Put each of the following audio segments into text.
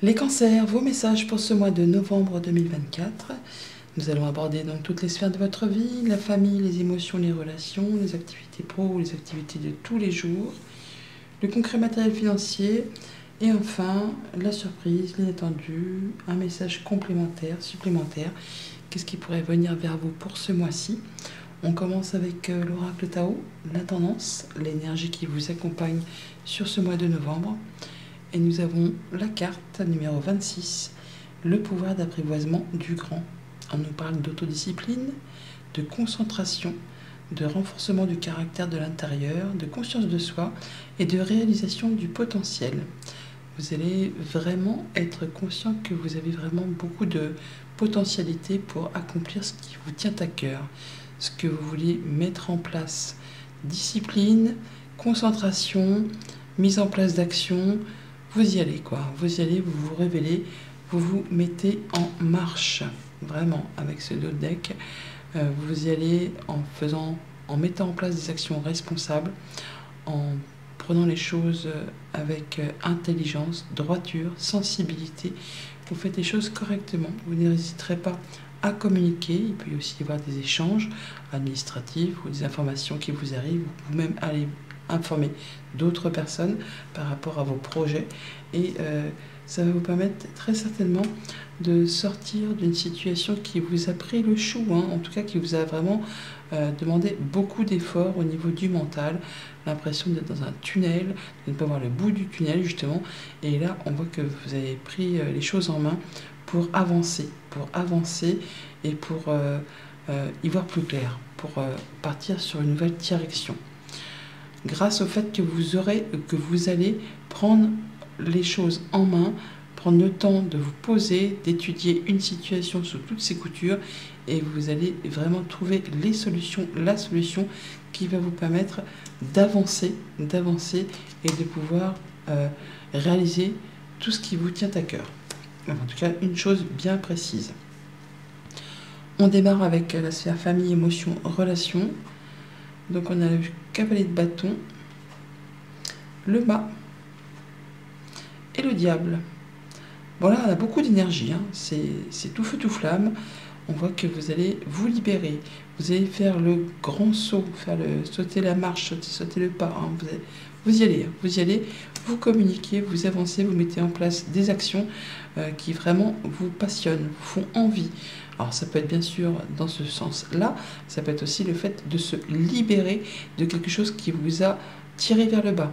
Les cancers, vos messages pour ce mois de novembre 2024. Nous allons aborder donc toutes les sphères de votre vie, la famille, les émotions, les relations, les activités pro ou les activités de tous les jours, le concret matériel financier et enfin la surprise, l'inattendu, un message complémentaire, supplémentaire. Qu'est-ce qui pourrait venir vers vous pour ce mois-ci? On commence avec l'oracle Tao, la tendance, l'énergie qui vous accompagne sur ce mois de novembre. Et nous avons la carte numéro 26, le pouvoir d'apprivoisement du grand. On nous parle d'autodiscipline, de concentration, de renforcement du caractère de l'intérieur, de conscience de soi et de réalisation du potentiel. Vous allez vraiment être conscient que vous avez vraiment beaucoup de potentialité pour accomplir ce qui vous tient à cœur, ce que vous voulez mettre en place. Discipline, concentration, mise en place d'actions. Vous y allez quoi, vous y allez, vous vous révélez, vous vous mettez en marche, vraiment, avec ce dos de deck. Vous y allez en mettant en place des actions responsables, en prenant les choses avec intelligence, droiture, sensibilité. Vous faites les choses correctement, vous n'hésiterez pas à communiquer. Il peut aussi y avoir des échanges administratifs ou des informations qui vous arrivent, vous-même allez informer d'autres personnes par rapport à vos projets et ça va vous permettre très certainement de sortir d'une situation qui vous a pris le chou, en tout cas qui vous a vraiment demandé beaucoup d'efforts au niveau du mental, l'impression d'être dans un tunnel, de ne pas voir le bout du tunnel justement, et là on voit que vous avez pris les choses en main pour avancer et pour y voir plus clair, pour partir sur une nouvelle direction. Grâce au fait que vous allez prendre les choses en main, prendre le temps de vous poser, d'étudier une situation sous toutes ses coutures et vous allez vraiment trouver la solution qui va vous permettre d'avancer et de pouvoir réaliser tout ce qui vous tient à cœur. En tout cas, une chose bien précise. On démarre avec la sphère famille, émotion, relation. Donc on a le cavalier de bâton, le mât et le diable. Bon là on a beaucoup d'énergie, c'est tout feu tout flamme. On voit que vous allez vous libérer, vous allez faire le grand saut, sauter la marche, sauter le pas. Vous y allez, vous communiquez, vous avancez, vous mettez en place des actions qui vraiment vous passionnent, vous font envie. Alors ça peut être bien sûr dans ce sens-là, ça peut être aussi le fait de se libérer de quelque chose qui vous a tiré vers le bas,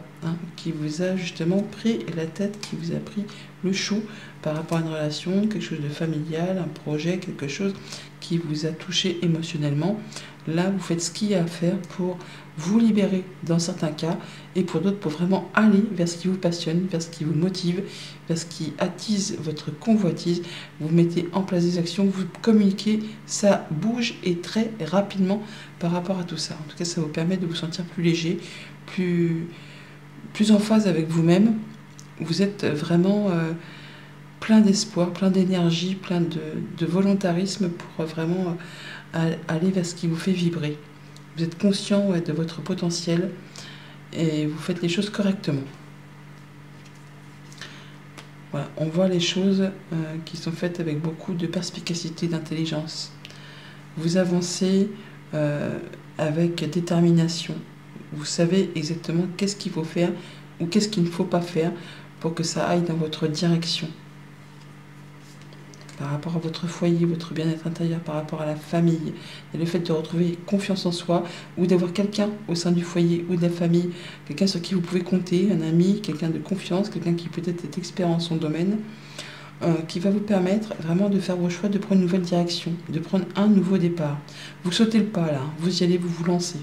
qui vous a justement pris la tête, qui vous a pris le chou par rapport à une relation, quelque chose de familial, un projet, quelque chose qui vous a touché émotionnellement. Là, vous faites ce qu'il y a à faire pour vous libérer dans certains cas et pour d'autres pour vraiment aller vers ce qui vous passionne, vers ce qui vous motive, vers ce qui attise votre convoitise. Vous mettez en place des actions, vous communiquez, ça bouge et très rapidement par rapport à tout ça. En tout cas, ça vous permet de vous sentir plus léger, plus en phase avec vous-même. Vous êtes vraiment plein d'espoir, plein d'énergie, plein de volontarisme pour vraiment aller vers ce qui vous fait vibrer. Vous êtes conscient de votre potentiel et vous faites les choses correctement. Voilà, on voit les choses qui sont faites avec beaucoup de perspicacité, d'intelligence. Vous avancez avec détermination. Vous savez exactement qu'est-ce qu'il faut faire ou qu'est-ce qu'il ne faut pas faire pour que ça aille dans votre direction. Par rapport à votre foyer, votre bien-être intérieur, par rapport à la famille, et le fait de retrouver confiance en soi, ou d'avoir quelqu'un au sein du foyer ou de la famille, quelqu'un sur qui vous pouvez compter, un ami, quelqu'un de confiance, quelqu'un qui peut-être est expert en son domaine, qui va vous permettre vraiment de faire vos choix, de prendre une nouvelle direction, de prendre un nouveau départ. Vous sautez le pas là, vous y allez, vous lancez.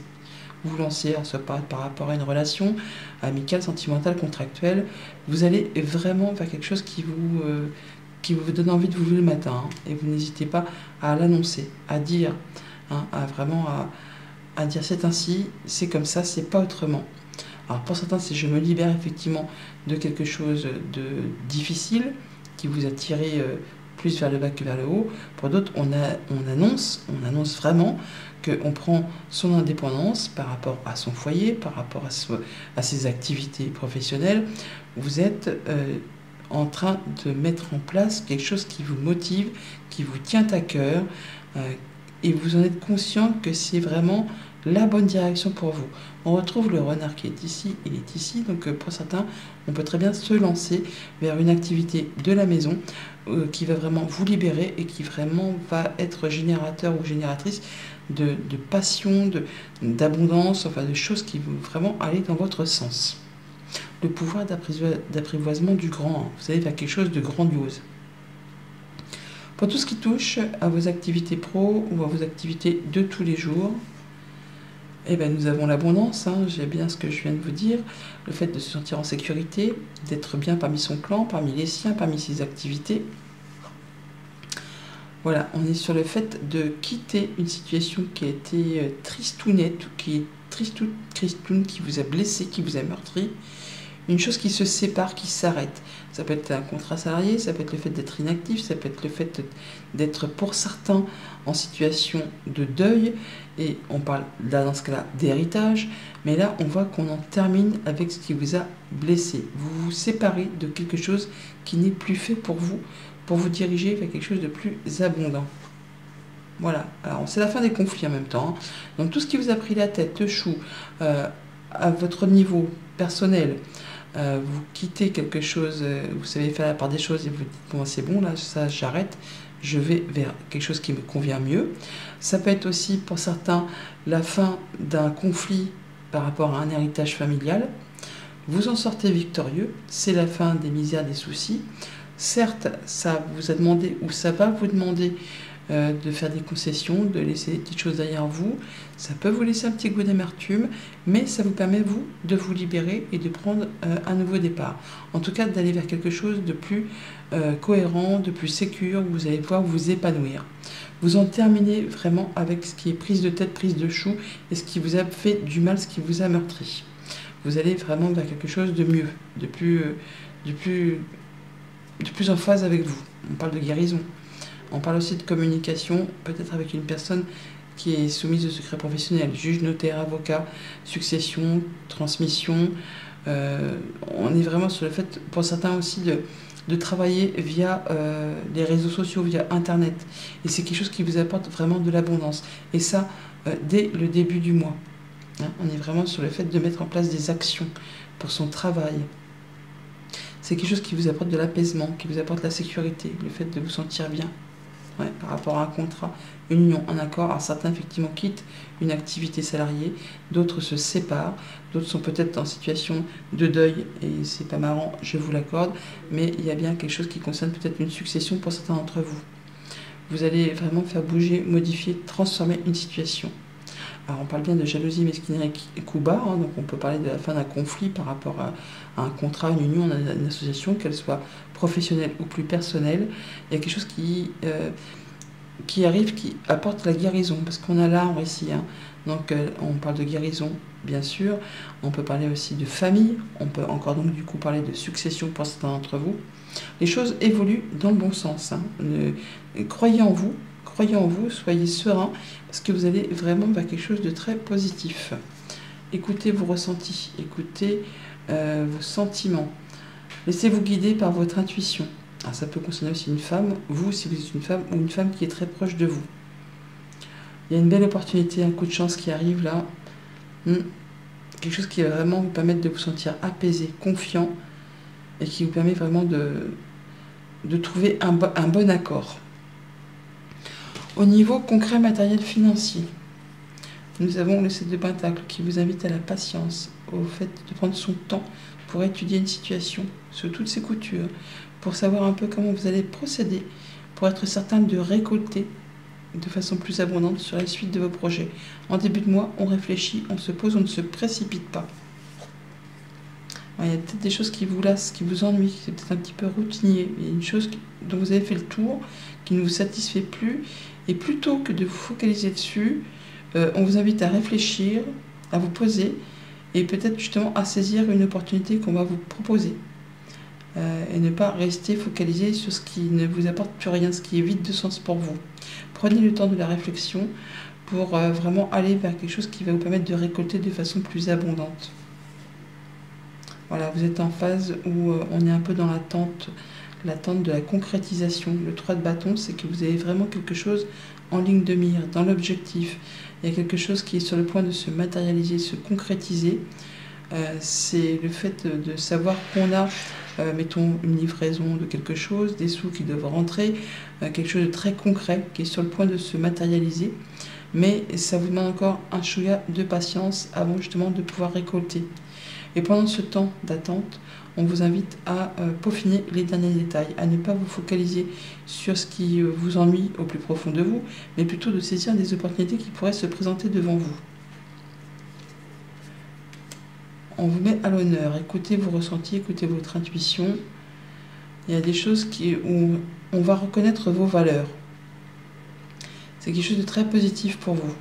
Vous vous lancez, soit par rapport à une relation amicale, sentimentale, contractuelle, vous allez vraiment faire quelque chose qui vous donne envie de vous lever le matin, et vous n'hésitez pas à l'annoncer, à dire, à dire c'est ainsi, c'est comme ça, c'est pas autrement. Alors pour certains, c'est je me libère effectivement de quelque chose de difficile qui vous a tiré plus vers le bas que vers le haut. Pour d'autres, on annonce vraiment qu'on prend son indépendance par rapport à son foyer, par rapport à ses activités professionnelles. Vous êtes en train de mettre en place quelque chose qui vous motive, qui vous tient à cœur, et vous en êtes conscient que c'est vraiment la bonne direction pour vous. On retrouve le renard qui est ici, il est ici, donc pour certains, on peut très bien se lancer vers une activité de la maison qui va vraiment vous libérer et qui vraiment va être générateur ou génératrice de passion, d'abondance, enfin de choses qui vont vraiment aller dans votre sens. Le pouvoir d'apprivoisement du grand, vous allez faire quelque chose de grandiose. Pour tout ce qui touche à vos activités pro ou à vos activités de tous les jours, eh ben, nous avons l'abondance, j'ai bien ce que je viens de vous dire, le fait de se sentir en sécurité, d'être bien parmi son clan, parmi les siens, parmi ses activités. Voilà, on est sur le fait de quitter une situation qui a été tristounette, qui est tristoun, qui vous a blessé, qui vous a meurtri. Une chose qui se sépare, qui s'arrête. Ça peut être un contrat salarié, ça peut être le fait d'être inactif, ça peut être le fait d'être pour certains en situation de deuil. Et on parle là dans ce cas-là d'héritage. Mais là, on voit qu'on en termine avec ce qui vous a blessé. Vous vous séparez de quelque chose qui n'est plus fait pour vous diriger vers quelque chose de plus abondant. Voilà, alors c'est la fin des conflits en même temps. Donc tout ce qui vous a pris la tête, le chou, à votre niveau personnel, vous quittez quelque chose, vous savez faire la part des choses et vous dites bon c'est bon là, ça j'arrête, je vais vers quelque chose qui me convient mieux. Ça peut être aussi pour certains la fin d'un conflit par rapport à un héritage familial. Vous en sortez victorieux, c'est la fin des misères, des soucis. Certes, ça vous a demandé ou ça va vous demander de faire des concessions, de laisser des petites choses derrière vous. Ça peut vous laisser un petit goût d'amertume, mais ça vous permet, vous, de vous libérer et de prendre un nouveau départ. En tout cas, d'aller vers quelque chose de plus cohérent, de plus sécure, où vous allez pouvoir vous épanouir. Vous en terminez vraiment avec ce qui est prise de tête, prise de chou, et ce qui vous a fait du mal, ce qui vous a meurtri. Vous allez vraiment vers quelque chose de mieux, de plus en phase avec vous. On parle de guérison. On parle aussi de communication, peut-être avec une personne qui est soumise au secret professionnel, juge, notaire, avocat, succession, transmission. On est vraiment sur le fait, pour certains aussi, de travailler via les réseaux sociaux, via Internet. Et c'est quelque chose qui vous apporte vraiment de l'abondance. Et ça, dès le début du mois. On est vraiment sur le fait de mettre en place des actions pour son travail. C'est quelque chose qui vous apporte de l'apaisement, qui vous apporte la sécurité, le fait de vous sentir bien. Ouais, par rapport à un contrat, une union, un accord. Alors certains effectivement quittent une activité salariée, d'autres se séparent, d'autres sont peut-être en situation de deuil, et c'est pas marrant, je vous l'accorde, mais il y a bien quelque chose qui concerne peut-être une succession pour certains d'entre vous. Vous allez vraiment faire bouger, modifier, transformer une situation. Alors on parle bien de jalousie, mesquinerie et coup bas, donc on peut parler de la fin d'un conflit par rapport à un contrat, une union, une association, qu'elle soit professionnelle ou plus personnelle. Il y a quelque chose qui arrive, qui apporte la guérison, parce qu'on a l'arbre ici. Donc on parle de guérison, bien sûr. On peut parler aussi de famille. On peut encore donc du coup parler de succession pour certains d'entre vous. Les choses évoluent dans le bon sens. Croyez en vous. Croyez en vous, soyez serein, parce que vous allez vraiment vers quelque chose de très positif. Écoutez vos ressentis, écoutez vos sentiments. Laissez-vous guider par votre intuition. Alors ça peut concerner aussi une femme, vous si vous êtes une femme, ou une femme qui est très proche de vous. Il y a une belle opportunité, un coup de chance qui arrive là. Quelque chose qui va vraiment vous permettre de vous sentir apaisé, confiant, et qui vous permet vraiment de trouver un bon accord. Au niveau concret, matériel, financier, nous avons le 7 de Pentacle qui vous invite à la patience, au fait de prendre son temps pour étudier une situation sous toutes ses coutures, pour savoir un peu comment vous allez procéder, pour être certain de récolter de façon plus abondante sur la suite de vos projets. En début de mois, on réfléchit, on se pose, on ne se précipite pas. Il y a peut-être des choses qui vous lassent, qui vous ennuient, c'est peut-être un petit peu routinier. Il y a une chose dont vous avez fait le tour, qui ne vous satisfait plus. Et plutôt que de vous focaliser dessus, on vous invite à réfléchir, à vous poser, et peut-être justement à saisir une opportunité qu'on va vous proposer. Et ne pas rester focalisé sur ce qui ne vous apporte plus rien, ce qui est vide de sens pour vous. Prenez le temps de la réflexion pour vraiment aller vers quelque chose qui va vous permettre de récolter de façon plus abondante. Voilà, vous êtes en phase où on est un peu dans l'attente de la concrétisation. Le 3 de bâton, c'est que vous avez vraiment quelque chose en ligne de mire, dans l'objectif. Il y a quelque chose qui est sur le point de se matérialiser, se concrétiser. C'est le fait de savoir qu'on a, mettons, une livraison de quelque chose, des sous qui doivent rentrer, quelque chose de très concret qui est sur le point de se matérialiser. Mais ça vous demande encore un chouïa de patience avant justement de pouvoir récolter. Et pendant ce temps d'attente, on vous invite à peaufiner les derniers détails, à ne pas vous focaliser sur ce qui vous ennuie au plus profond de vous, mais plutôt de saisir des opportunités qui pourraient se présenter devant vous. On vous met à l'honneur, écoutez vos ressentis, écoutez votre intuition. Il y a des choses où on va reconnaître vos valeurs. C'est quelque chose de très positif pour vous.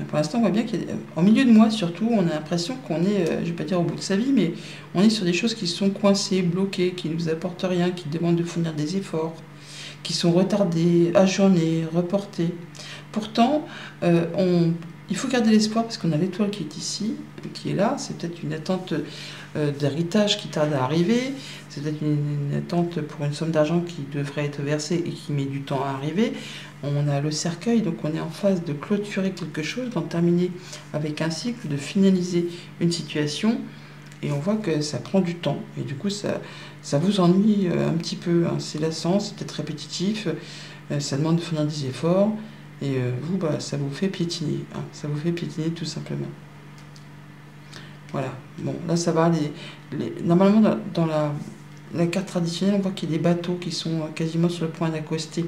Pour l'instant, on voit bien qu'en milieu de mois, surtout, on a l'impression qu'on est, je ne vais pas dire au bout de sa vie, mais on est sur des choses qui sont coincées, bloquées, qui ne nous apportent rien, qui demandent de fournir des efforts, qui sont retardées, ajournées, reportées. Pourtant, il faut garder l'espoir parce qu'on a l'étoile qui est ici, qui est là. C'est peut-être une attente d'héritage qui tarde à arriver. C'est peut-être une attente pour une somme d'argent qui devrait être versée et qui met du temps à arriver. On a le cercueil, donc on est en phase de clôturer quelque chose, d'en terminer avec un cycle, de finaliser une situation. Et on voit que ça prend du temps. Et du coup, ça vous ennuie un petit peu. Hein. C'est lassant, c'est peut-être répétitif. Ça demande de fournir des efforts. Et vous, ça vous fait piétiner. Hein. Ça vous fait piétiner tout simplement. Voilà. Bon, là, ça va. Normalement, dans la carte traditionnelle, on voit qu'il y a des bateaux qui sont quasiment sur le point d'accoster.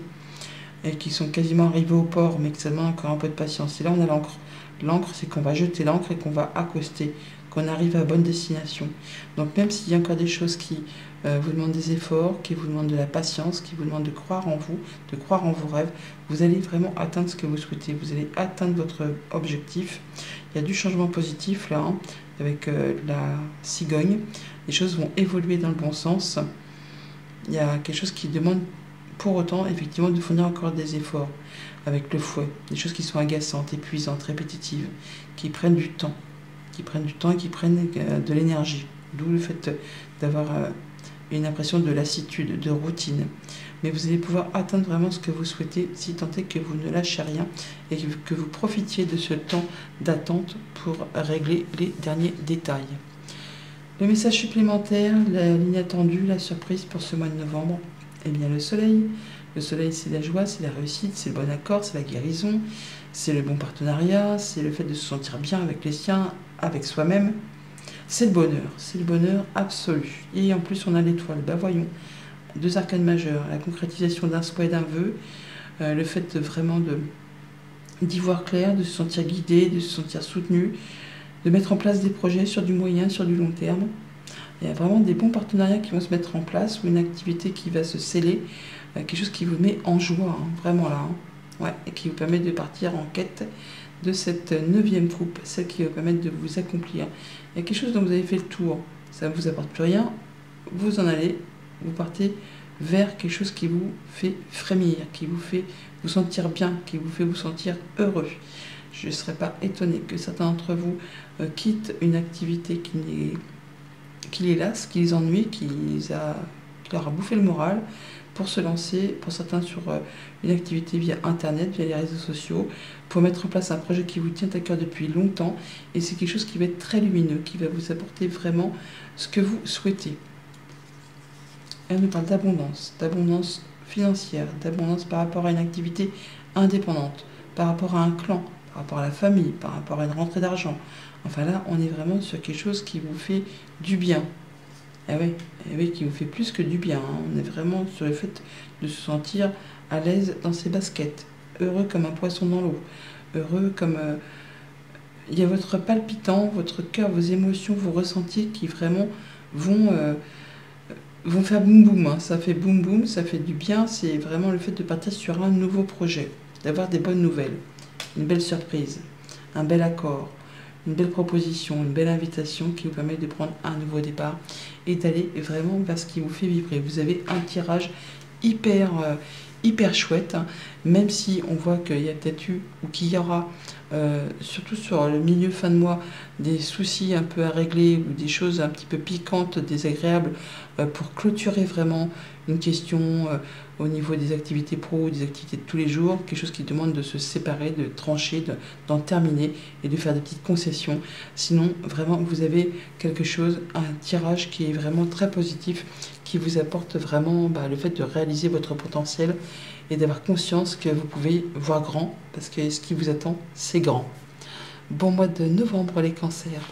Et qui sont quasiment arrivés au port, mais que ça demande encore un peu de patience. Et là, on a l'encre. L'encre, c'est qu'on va jeter l'encre et qu'on va accoster, qu'on arrive à bonne destination. Donc même s'il y a encore des choses qui vous demandent des efforts, qui vous demandent de la patience, qui vous demandent de croire en vous, de croire en vos rêves, vous allez vraiment atteindre ce que vous souhaitez. Vous allez atteindre votre objectif. Il y a du changement positif là, hein, avec la cigogne. Les choses vont évoluer dans le bon sens. Il y a quelque chose qui demande pour autant, effectivement, de fournir encore des efforts avec le fouet. Des choses qui sont agaçantes, épuisantes, répétitives, qui prennent du temps, et qui prennent de l'énergie. D'où le fait d'avoir une impression de lassitude, de routine. Mais vous allez pouvoir atteindre vraiment ce que vous souhaitez, si tant est que vous ne lâchez rien et que vous profitiez de ce temps d'attente pour régler les derniers détails. Le message supplémentaire, l'inattendu, la surprise pour ce mois de novembre. Eh bien, le soleil, c'est la joie, c'est la réussite, c'est le bon accord, c'est la guérison, c'est le bon partenariat, c'est le fait de se sentir bien avec les siens, avec soi-même. C'est le bonheur absolu. Et en plus, on a l'étoile. Voyons, 2 arcanes majeures, la concrétisation d'un souhait, d'un vœu, le fait vraiment d'y voir clair, de se sentir guidé, de se sentir soutenu, de mettre en place des projets sur du moyen, sur du long terme. Il y a vraiment des bons partenariats qui vont se mettre en place, ou une activité qui va se sceller, quelque chose qui vous met en joie, hein, vraiment là, hein, ouais, et qui vous permet de partir en quête de cette 9e troupe, celle qui va permettre de vous accomplir. Il y a quelque chose dont vous avez fait le tour, ça ne vous apporte plus rien, vous en allez, vous partez vers quelque chose qui vous fait frémir, qui vous fait vous sentir bien, qui vous fait vous sentir heureux. Je ne serais pas étonnée que certains d'entre vous quittent une activité qui les lasse, qui les ennuie, qui leur a bouffé le moral, pour se lancer, pour certains, sur une activité via Internet, via les réseaux sociaux, pour mettre en place un projet qui vous tient à cœur depuis longtemps. Et c'est quelque chose qui va être très lumineux, qui va vous apporter vraiment ce que vous souhaitez. Elle nous parle d'abondance financière, d'abondance par rapport à une activité indépendante, par rapport à un clan, par rapport à la famille, par rapport à une rentrée d'argent. Enfin là, on est vraiment sur quelque chose qui vous fait du bien. Eh oui, qui vous fait plus que du bien. Hein. On est vraiment sur le fait de se sentir à l'aise dans ses baskets, heureux comme un poisson dans l'eau, heureux comme... il y a votre palpitant, votre cœur, vos émotions, vos ressentis qui vraiment vont faire boum boum. Hein. Ça fait boum boum, ça fait du bien. C'est vraiment le fait de partir sur un nouveau projet, d'avoir des bonnes nouvelles, une belle surprise, un bel accord, une belle proposition, une belle invitation qui vous permet de prendre un nouveau départ et d'aller vraiment vers ce qui vous fait vibrer. Vous avez un tirage hyper hyper chouette, hein, même si on voit qu'il y a peut-être eu ou qu'il y aura, surtout sur le milieu fin de mois, des soucis un peu à régler ou des choses un petit peu piquantes, désagréables, pour clôturer vraiment une question au niveau des activités pro ou des activités de tous les jours, quelque chose qui demande de se séparer, de trancher, d'en terminer et de faire des petites concessions. Sinon, vraiment, vous avez quelque chose, un tirage qui est vraiment très positif, qui vous apporte vraiment le fait de réaliser votre potentiel et d'avoir conscience que vous pouvez voir grand, parce que ce qui vous attend, c'est grand. Bon mois de novembre les cancers.